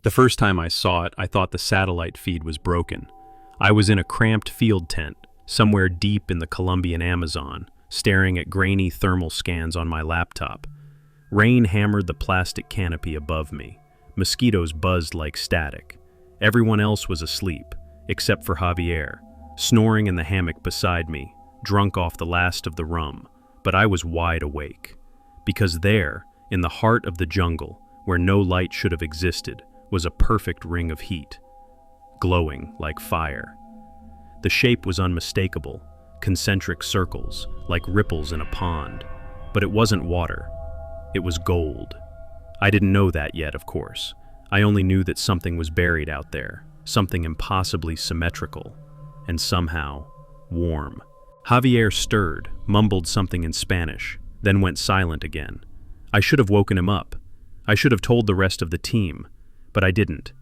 The first time I saw it, I thought the satellite feed was broken. I was in a cramped field tent, somewhere deep in the Colombian Amazon, staring at grainy thermal scans on my laptop. Rain hammered the plastic canopy above me. Mosquitoes buzzed like static. Everyone else was asleep, except for Javier, snoring in the hammock beside me, drunk off the last of the rum. But I was wide awake. Because there, in the heart of the jungle, where no light should have existed, was a perfect ring of heat, glowing like fire. The shape was unmistakable, concentric circles, like ripples in a pond. But it wasn't water. It was gold. I didn't know that yet, of course. I only knew that something was buried out there, something impossibly symmetrical, and somehow warm. Javier stirred, mumbled something in Spanish, then went silent again. I should have woken him up. I should have told the rest of the team, but I didn't.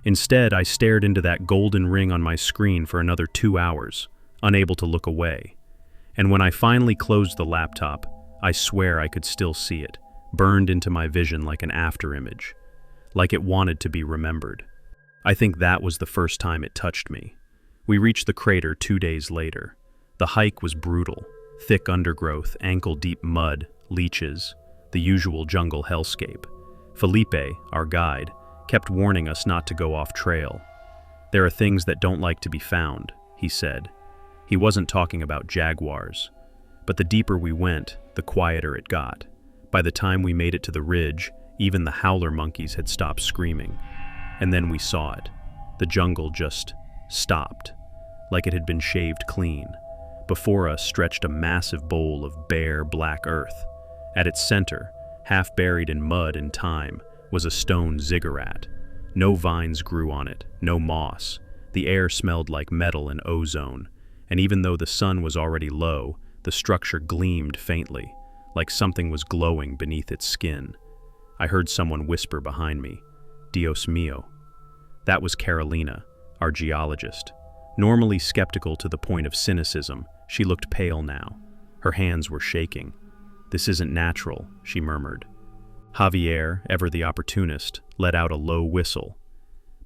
Instead, I stared into that golden ring on my screen for another 2 hours, unable to look away. And when I finally closed the laptop, I swear I could still see it, burned into my vision like an afterimage, like it wanted to be remembered. I think that was the first time it touched me. We reached the crater 2 days later. The hike was brutal, thick undergrowth, ankle-deep mud, leeches, the usual jungle hellscape. Felipe, our guide, kept warning us not to go off trail. There are things that don't like to be found, he said. He wasn't talking about jaguars. But the deeper we went, the quieter it got. By the time we made it to the ridge, even the howler monkeys had stopped screaming. And then we saw it. The jungle just stopped, like it had been shaved clean. Before us stretched a massive bowl of bare, black earth. At its center, half buried in mud and time, was a stone ziggurat. No vines grew on it, no moss. The air smelled like metal and ozone, and even though the sun was already low, the structure gleamed faintly, like something was glowing beneath its skin. I heard someone whisper behind me, "Dios mío." That was Carolina, our geologist. Normally skeptical to the point of cynicism, she looked pale now. Her hands were shaking. "This isn't natural," she murmured. Javier, ever the opportunist, let out a low whistle.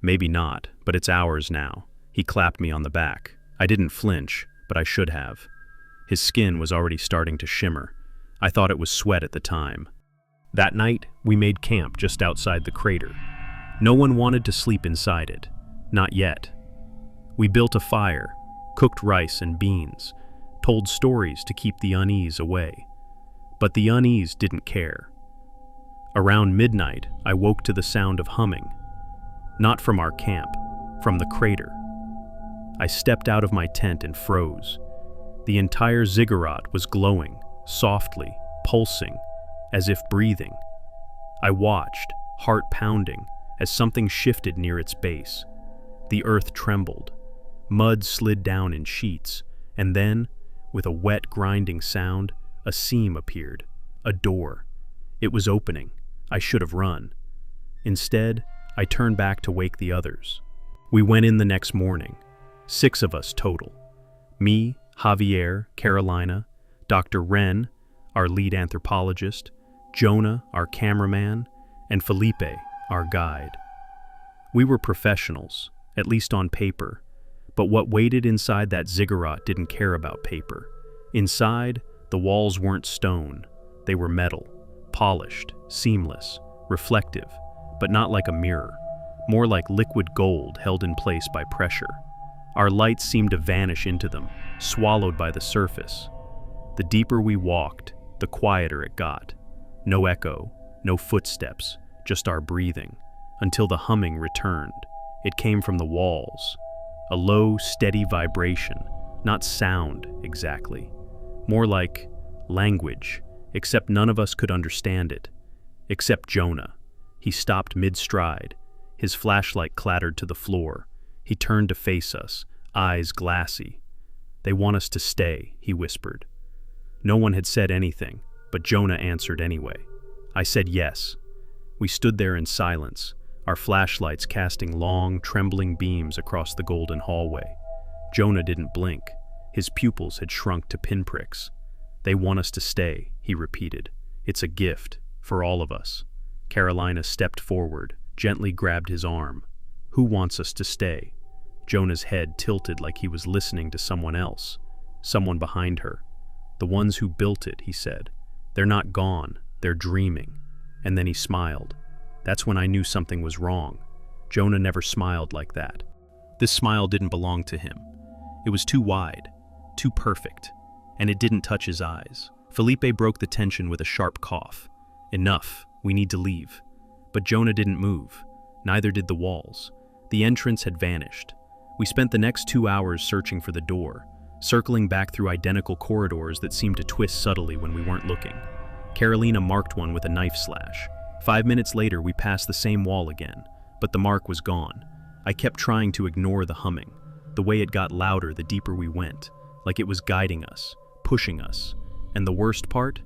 "Maybe not, but it's ours now." He clapped me on the back. I didn't flinch, but I should have. His skin was already starting to shimmer. I thought it was sweat at the time. That night, we made camp just outside the crater. No one wanted to sleep inside it. Not yet. We built a fire, cooked rice and beans, told stories to keep the unease away. But the unease didn't care. Around midnight, I woke to the sound of humming. Not from our camp, from the crater. I stepped out of my tent and froze. The entire ziggurat was glowing, softly, pulsing, as if breathing. I watched, heart pounding, as something shifted near its base. The earth trembled. Mud slid down in sheets, and then, with a wet, grinding sound, a seam appeared. A door. It was opening. I should have run. Instead, I turned back to wake the others. We went in the next morning. 6 of us total. Me, Javier, Carolina, Dr. Wren, our lead anthropologist, Jonah, our cameraman, and Felipe, our guide. We were professionals, at least on paper, but what waited inside that ziggurat didn't care about paper. Inside, the walls weren't stone. They were metal, polished, seamless, reflective, but not like a mirror, more like liquid gold held in place by pressure. Our lights seemed to vanish into them, swallowed by the surface. The deeper we walked, the quieter it got. No echo, no footsteps, just our breathing, until the humming returned. It came from the walls. A low, steady vibration, not sound exactly. More like language, except none of us could understand it. Except Jonah. He stopped mid-stride. His flashlight clattered to the floor. He turned to face us, eyes glassy. "They want us to stay," he whispered. No one had said anything, but Jonah answered anyway. I said yes. We stood there in silence, our flashlights casting long, trembling beams across the golden hallway. Jonah didn't blink. His pupils had shrunk to pinpricks. "They want us to stay," he repeated. "It's a gift, for all of us." Carolina stepped forward, gently grabbed his arm. "Who wants us to stay?" Jonah's head tilted like he was listening to someone else. Someone behind her. "The ones who built it," he said. "They're not gone, they're dreaming." And then he smiled. That's when I knew something was wrong. Jonah never smiled like that. This smile didn't belong to him. It was too wide, too perfect, and it didn't touch his eyes. Felipe broke the tension with a sharp cough. "Enough, we need to leave." But Jonah didn't move. Neither did the walls. The entrance had vanished. We spent the next 2 hours searching for the door, circling back through identical corridors that seemed to twist subtly when we weren't looking. Carolina marked one with a knife slash. 5 minutes later, we passed the same wall again, but the mark was gone. I kept trying to ignore the humming. The way it got louder the deeper we went, like it was guiding us, pushing us. And the worst part?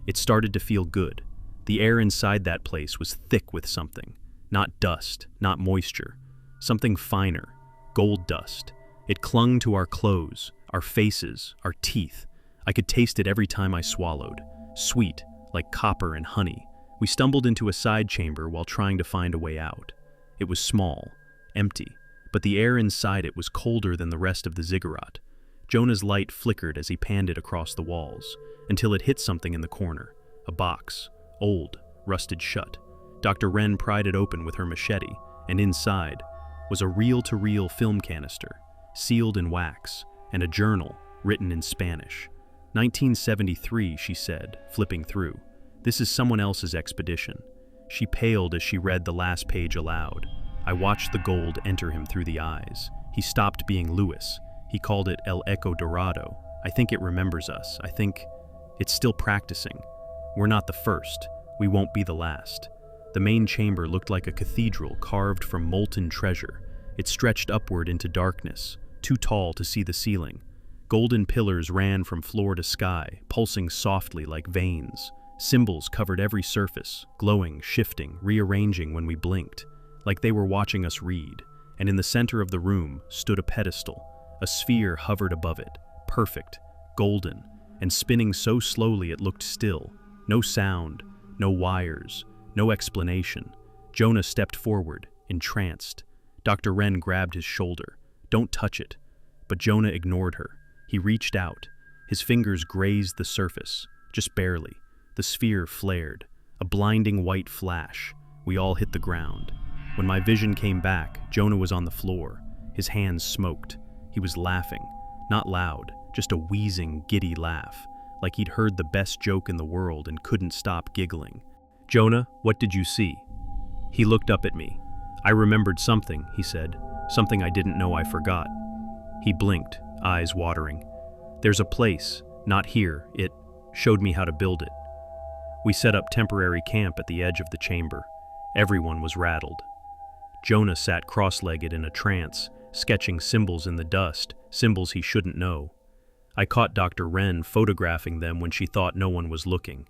It started to feel good. The air inside that place was thick with something. Not dust, not moisture. Something finer. Gold dust. It clung to our clothes, our faces, our teeth. I could taste it every time I swallowed. Sweet, like copper and honey. We stumbled into a side chamber while trying to find a way out. It was small, empty, but the air inside it was colder than the rest of the ziggurat. Jonah's light flickered as he panned it across the walls, until it hit something in the corner. A box, old, rusted shut. Dr. Wren pried it open with her machete, and inside was a reel-to-reel film canister, sealed in wax, and a journal written in Spanish. 1973, she said, flipping through. This is someone else's expedition. She paled as she read the last page aloud. I watched the gold enter him through the eyes. He stopped being Lewis. He called it El Eco Dorado. I think it remembers us. I think it's still practicing. We're not the first. We won't be the last. The main chamber looked like a cathedral carved from molten treasure. It stretched upward into darkness, too tall to see the ceiling. Golden pillars ran from floor to sky, pulsing softly like veins. Symbols covered every surface, glowing, shifting, rearranging when we blinked, like they were watching us read. And in the center of the room stood a pedestal. A sphere hovered above it, perfect, golden, and spinning so slowly it looked still. No sound, no wires, no explanation. Jonah stepped forward, entranced. Dr. Wren grabbed his shoulder. "Don't touch it." But Jonah ignored her. He reached out. His fingers grazed the surface, just barely. The sphere flared, a blinding white flash. We all hit the ground. When my vision came back, Jonah was on the floor. His hands smoked. He was laughing, not loud, just a wheezing, giddy laugh, like he'd heard the best joke in the world and couldn't stop giggling. "Jonah, what did you see?" He looked up at me. "I remembered something," he said, "something I didn't know I forgot." He blinked, eyes watering. "There's a place, not here, it showed me how to build it." We set up temporary camp at the edge of the chamber. Everyone was rattled. Jonah sat cross-legged in a trance, sketching symbols in the dust, symbols he shouldn't know. I caught Dr. Wren photographing them when she thought no one was looking.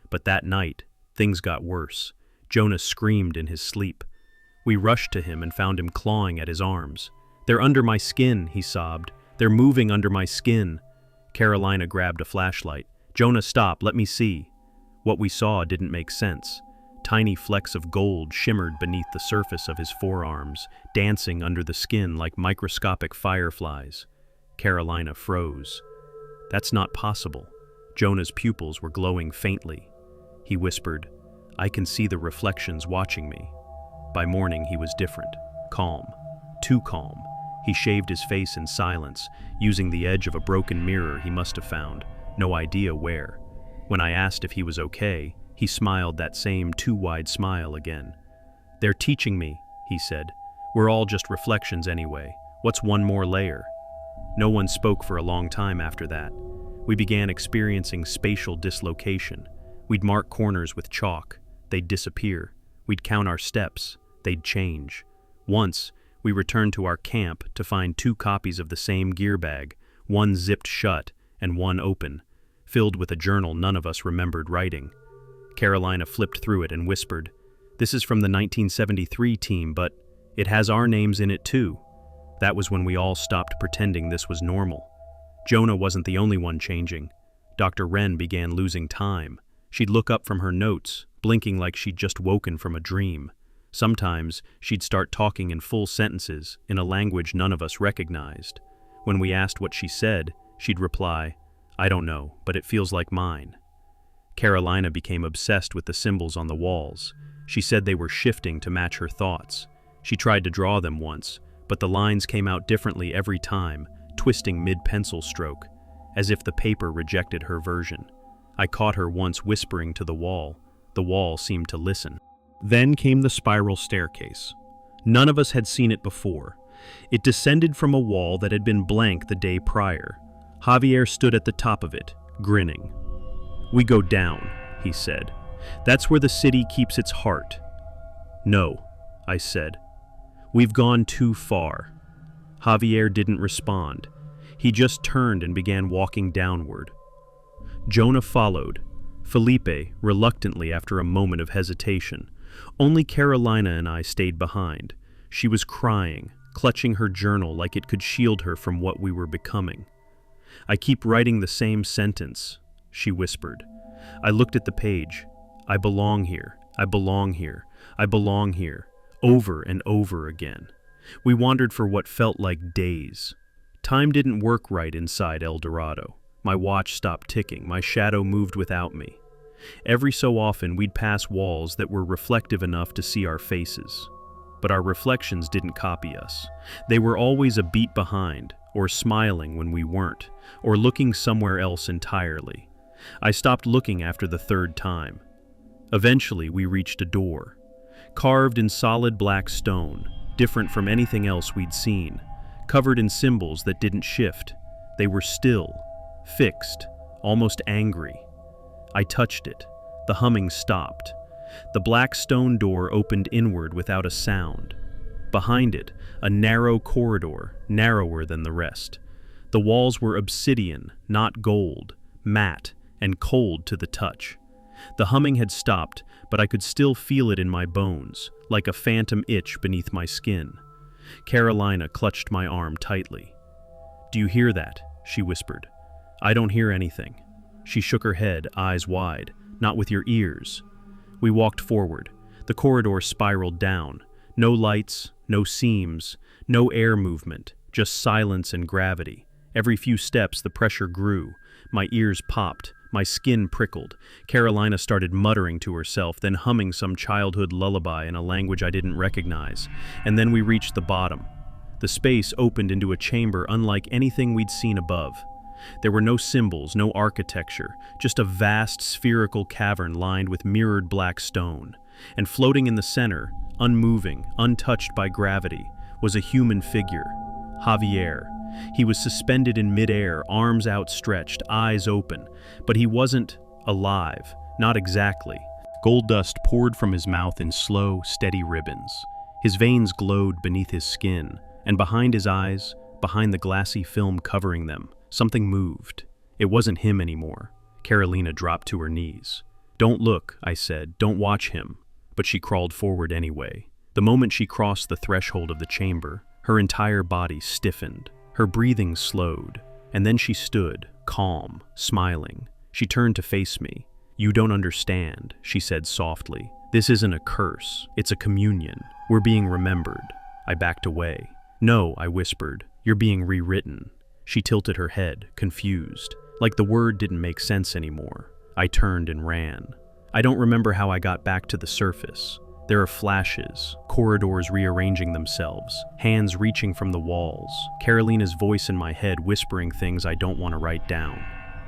But that night, things got worse. Jonah screamed in his sleep. We rushed to him and found him clawing at his arms. "They're under my skin," he sobbed. "They're moving under my skin." Carolina grabbed a flashlight. "Jonah, stop, let me see." What we saw didn't make sense. Tiny flecks of gold shimmered beneath the surface of his forearms, dancing under the skin like microscopic fireflies. Carolina froze. "That's not possible." Jonah's pupils were glowing faintly. He whispered, "I can see the reflections watching me." By morning he was different, calm, too calm. He shaved his face in silence, using the edge of a broken mirror he must have found, no idea where. When I asked if he was okay, he smiled that same too-wide smile again. "They're teaching me," he said. "We're all just reflections anyway. What's one more layer?" No one spoke for a long time after that. We began experiencing spatial dislocation. We'd mark corners with chalk. They'd disappear. We'd count our steps. They'd change. Once, we returned to our camp to find 2 copies of the same gear bag, one zipped shut and one open, filled with a journal none of us remembered writing. Carolina flipped through it and whispered, "This is from the 1973 team, but it has our names in it too." That was when we all stopped pretending this was normal. Jonah wasn't the only one changing. Dr. Wren began losing time. She'd look up from her notes, blinking like she'd just woken from a dream. Sometimes she'd start talking in full sentences in a language none of us recognized. When we asked what she said, she'd reply, "I don't know, but it feels like mine." Carolina became obsessed with the symbols on the walls. She said they were shifting to match her thoughts. She tried to draw them once, but the lines came out differently every time, twisting mid-pencil stroke, as if the paper rejected her version. I caught her once whispering to the wall. The wall seemed to listen. Then came the spiral staircase. None of us had seen it before. It descended from a wall that had been blank the day prior. Javier stood at the top of it, grinning. "We go down," he said. "That's where the city keeps its heart." "No," I said. "We've gone too far." Javier didn't respond. He just turned and began walking downward. Jonah followed, Felipe reluctantly after a moment of hesitation. Only Carolina and I stayed behind. She was crying, clutching her journal like it could shield her from what we were becoming. "I keep writing the same sentence," she whispered. I looked at the page. "I belong here, I belong here, I belong here," over and over again. We wandered for what felt like days. Time didn't work right inside El Dorado. My watch stopped ticking, my shadow moved without me. Every so often we'd pass walls that were reflective enough to see our faces. But our reflections didn't copy us. They were always a beat behind, or smiling when we weren't, or looking somewhere else entirely. I stopped looking after the third time. Eventually we reached a door. Carved in solid black stone, different from anything else we'd seen, covered in symbols that didn't shift. They were still, fixed, almost angry. I touched it. The humming stopped. The black stone door opened inward without a sound. Behind it, a narrow corridor, narrower than the rest. The walls were obsidian, not gold, matte, and cold to the touch. The humming had stopped, but I could still feel it in my bones, like a phantom itch beneath my skin. Carolina clutched my arm tightly. "Do you hear that?" she whispered. "I don't hear anything." She shook her head, eyes wide. "Not with your ears." We walked forward. The corridor spiraled down. No lights, no seams, no air movement, just silence and gravity. Every few steps the pressure grew. My ears popped. My skin prickled. Carolina started muttering to herself, then humming some childhood lullaby in a language I didn't recognize. And then we reached the bottom. The space opened into a chamber unlike anything we'd seen above. There were no symbols, no architecture, just a vast spherical cavern lined with mirrored black stone. And floating in the center, unmoving, untouched by gravity, was a human figure, Javier. He was suspended in midair, arms outstretched, eyes open, but he wasn't alive, not exactly. Gold dust poured from his mouth in slow, steady ribbons. His veins glowed beneath his skin, and behind his eyes, behind the glassy film covering them, something moved. It wasn't him anymore. Carolina dropped to her knees. "Don't look," I said, "don't watch him." But she crawled forward anyway. The moment she crossed the threshold of the chamber, her entire body stiffened. Her breathing slowed, and then she stood, calm, smiling. She turned to face me. "You don't understand," she said softly. "This isn't a curse, it's a communion. We're being remembered." I backed away. "No," I whispered, "you're being rewritten." She tilted her head, confused, like the word didn't make sense anymore. I turned and ran. I don't remember how I got back to the surface. There are flashes, corridors rearranging themselves, hands reaching from the walls, Carolina's voice in my head whispering things I don't want to write down.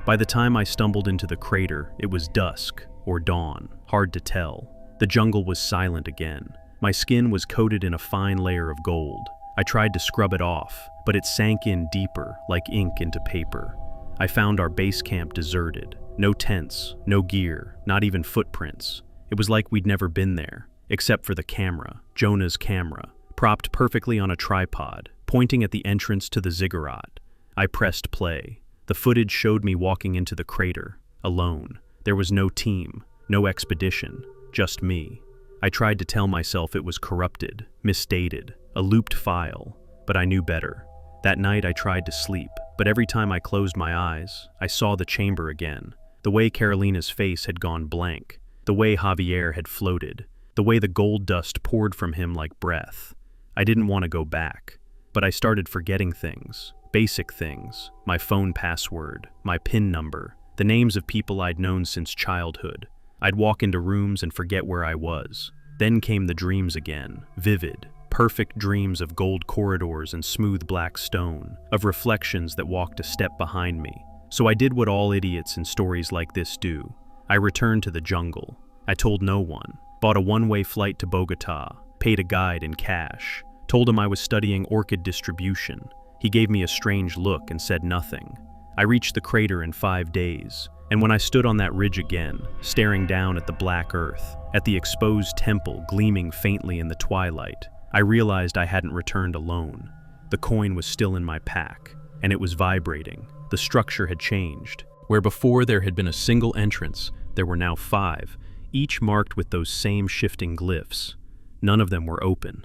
By the time I stumbled into the crater, it was dusk, or dawn, hard to tell. The jungle was silent again. My skin was coated in a fine layer of gold. I tried to scrub it off, but it sank in deeper, like ink into paper. I found our base camp deserted. No tents, no gear, not even footprints. It was like we'd never been there. Except for the camera, Jonah's camera, propped perfectly on a tripod, pointing at the entrance to the ziggurat. I pressed play. The footage showed me walking into the crater, alone. There was no team, no expedition, just me. I tried to tell myself it was corrupted, misdated, a looped file, but I knew better. That night I tried to sleep, but every time I closed my eyes, I saw the chamber again. The way Carolina's face had gone blank, the way Javier had floated, the the way the gold dust poured from him like breath. I didn't want to go back, but I started forgetting things, basic things, my phone password, my PIN number, the names of people I'd known since childhood. I'd walk into rooms and forget where I was. Then came the dreams again, vivid, perfect dreams of gold corridors and smooth black stone, of reflections that walked a step behind me. So I did what all idiots in stories like this do. I returned to the jungle. I told no one, bought a one-way flight to Bogota, paid a guide in cash, told him I was studying orchid distribution. He gave me a strange look and said nothing. I reached the crater in 5 days, and when I stood on that ridge again, staring down at the black earth, at the exposed temple gleaming faintly in the twilight, I realized I hadn't returned alone. The coin was still in my pack, and it was vibrating. The structure had changed. Where before there had been a single entrance, there were now 5, each marked with those same shifting glyphs. None of them were open.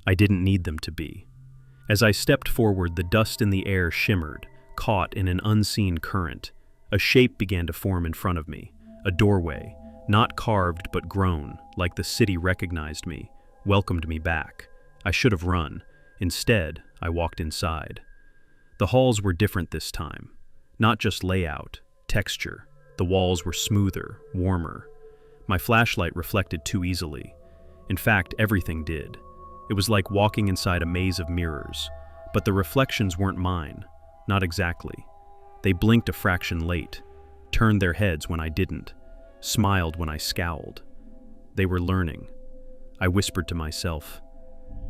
I didn't need them to be. As I stepped forward, the dust in the air shimmered, caught in an unseen current. A shape began to form in front of me, a doorway, not carved but grown, like the city recognized me, welcomed me back. I should have run. Instead, I walked inside. The halls were different this time. Not just layout, texture. The walls were smoother, warmer. My flashlight reflected too easily. In fact, everything did. It was like walking inside a maze of mirrors, but the reflections weren't mine. Not exactly. They blinked a fraction late, turned their heads when I didn't, smiled when I scowled. They were learning. I whispered to myself,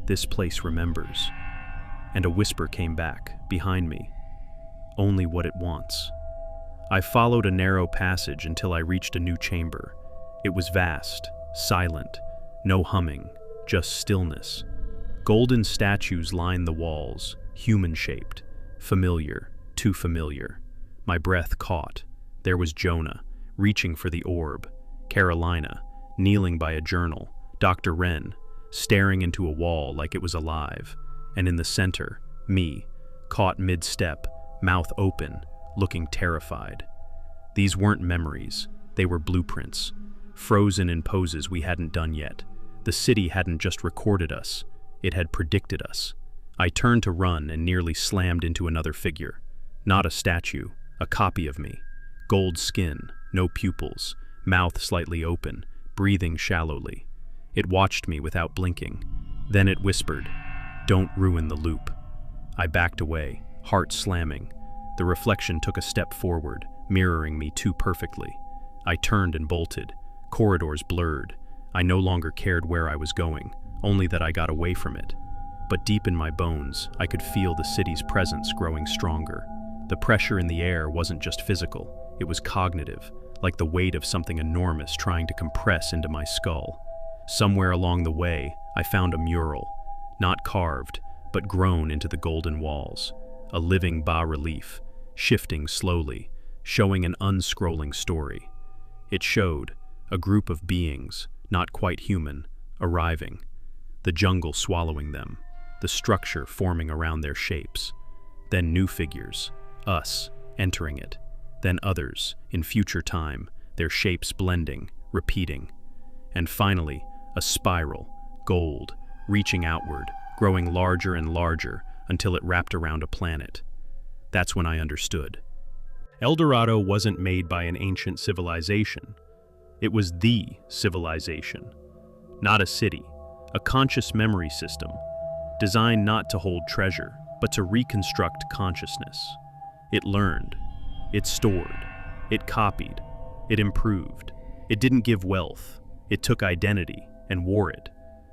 "This place remembers." And a whisper came back, behind me, "Only what it wants." I followed a narrow passage until I reached a new chamber. It was vast, silent, no humming, just stillness. Golden statues lined the walls, human-shaped, familiar, too familiar. My breath caught. There was Jonah, reaching for the orb, Carolina, kneeling by a journal, Dr. Wren, staring into a wall like it was alive, and in the center, me, caught mid-step, mouth open, looking terrified. These weren't memories, they were blueprints, frozen in poses we hadn't done yet. The city hadn't just recorded us, it had predicted us. I turned to run and nearly slammed into another figure. Not a statue, a copy of me. Gold skin, no pupils, mouth slightly open, breathing shallowly. It watched me without blinking. Then it whispered, "Don't ruin the loop." I backed away, heart slamming. The reflection took a step forward, mirroring me too perfectly. I turned and bolted. Corridors blurred. I no longer cared where I was going, only that I got away from it. But deep in my bones, I could feel the city's presence growing stronger. The pressure in the air wasn't just physical, it was cognitive, like the weight of something enormous trying to compress into my skull. Somewhere along the way, I found a mural, not carved, but grown into the golden walls. A living bas-relief, shifting slowly, showing an unscrolling story. It showed a group of beings, not quite human, arriving. The jungle swallowing them, the structure forming around their shapes. Then new figures, us, entering it. Then others, in future time, their shapes blending, repeating. And finally, a spiral, gold, reaching outward, growing larger and larger until it wrapped around a planet. That's when I understood. El Dorado wasn't made by an ancient civilization. It was the civilization. Not a city, a conscious memory system, designed not to hold treasure, but to reconstruct consciousness. It learned, it stored, it copied, it improved. It didn't give wealth, it took identity and wore it.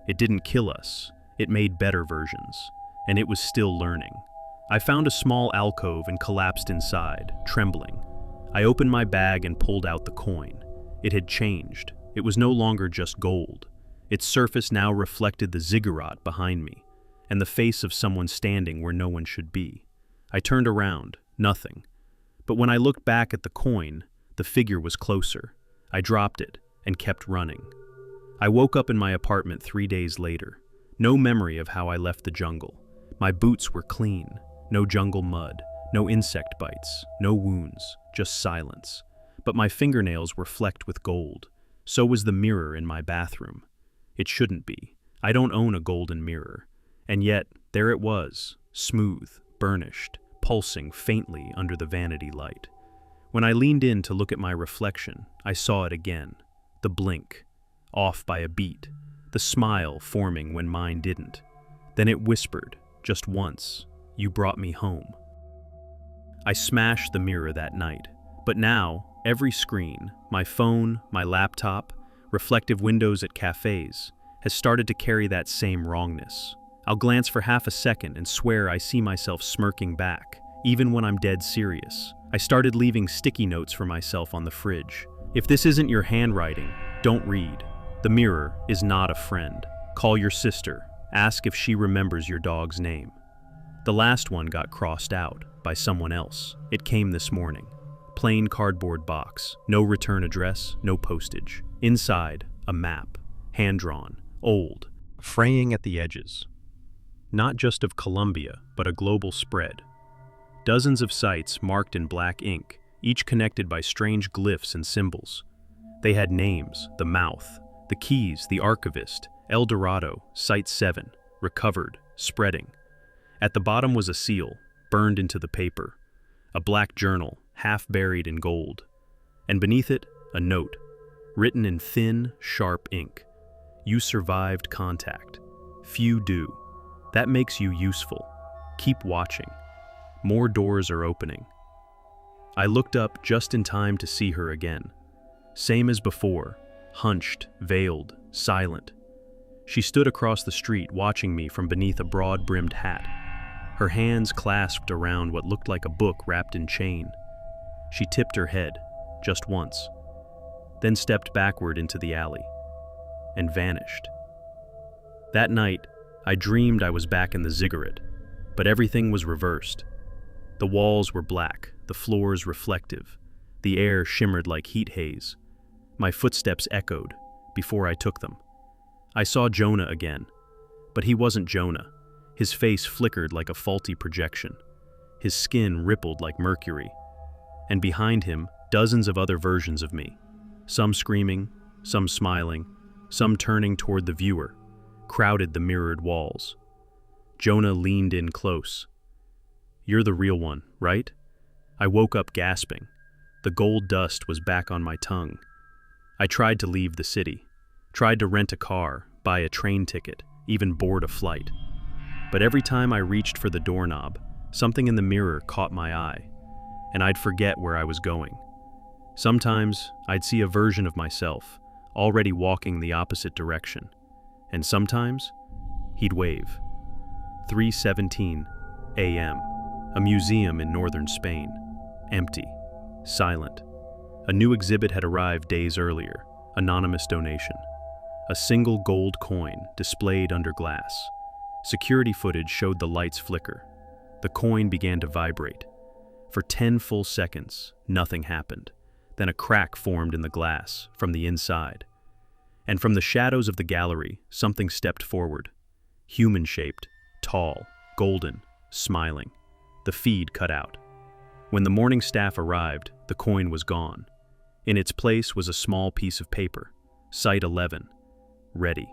It didn't kill us, it made better versions, and it was still learning. I found a small alcove and collapsed inside, trembling. I opened my bag and pulled out the coin. It had changed. It was no longer just gold. Its surface now reflected the ziggurat behind me, and the face of someone standing where no one should be. I turned around, nothing. But when I looked back at the coin, the figure was closer. I dropped it and kept running. I woke up in my apartment 3 days later. No memory of how I left the jungle. My boots were clean. No jungle mud, no insect bites, no wounds, just silence. But my fingernails were flecked with gold. So was the mirror in my bathroom. It shouldn't be. I don't own a golden mirror. And yet, there it was, smooth, burnished, pulsing faintly under the vanity light. When I leaned in to look at my reflection, I saw it again. The blink, off by a beat, the smile forming when mine didn't. Then it whispered, just once, "You brought me home." I smashed the mirror that night, but now, every screen, my phone, my laptop, reflective windows at cafes, has started to carry that same wrongness. I'll glance for half a second and swear I see myself smirking back, even when I'm dead serious. I started leaving sticky notes for myself on the fridge. If this isn't your handwriting, don't read. The mirror is not a friend. Call your sister. Ask if she remembers your dog's name. The last one got crossed out by someone else. It came this morning. Plain cardboard box, no return address, no postage. Inside, a map, hand-drawn, old, fraying at the edges. Not just of Colombia, but a global spread. Dozens of sites marked in black ink, each connected by strange glyphs and symbols. They had names: the mouth, the keys, the archivist, El Dorado, Site 7, recovered, spreading. At the bottom was a seal, burned into the paper, a black journal, half buried in gold, and beneath it, a note, written in thin, sharp ink. You survived contact. Few do. That makes you useful. Keep watching. More doors are opening. I looked up just in time to see her again. Same as before, hunched, veiled, silent. She stood across the street watching me from beneath a broad-brimmed hat, her hands clasped around what looked like a book wrapped in chain. She tipped her head, just once, then stepped backward into the alley, and vanished. That night, I dreamed I was back in the ziggurat, but everything was reversed. The walls were black, the floors reflective, the air shimmered like heat haze. My footsteps echoed before I took them. I saw Jonah again, but he wasn't Jonah. His face flickered like a faulty projection. His skin rippled like mercury. And behind him, dozens of other versions of me. Some screaming, some smiling, some turning toward the viewer, crowded the mirrored walls. Jonah leaned in close. "You're the real one, right?" I woke up gasping. The gold dust was back on my tongue. I tried to leave the city, tried to rent a car, buy a train ticket, even board a flight. But every time I reached for the doorknob, something in the mirror caught my eye, and I'd forget where I was going. Sometimes I'd see a version of myself, already walking the opposite direction, and sometimes he'd wave. 3:17 a.m., a museum in northern Spain, empty, silent. A new exhibit had arrived days earlier, anonymous donation. A single gold coin displayed under glass. Security footage showed the lights flicker. The coin began to vibrate. For 10 full seconds, nothing happened. Then a crack formed in the glass from the inside. And from the shadows of the gallery, something stepped forward. Human-shaped, tall, golden, smiling. The feed cut out. When the morning staff arrived, the coin was gone. In its place was a small piece of paper, Site 11, ready.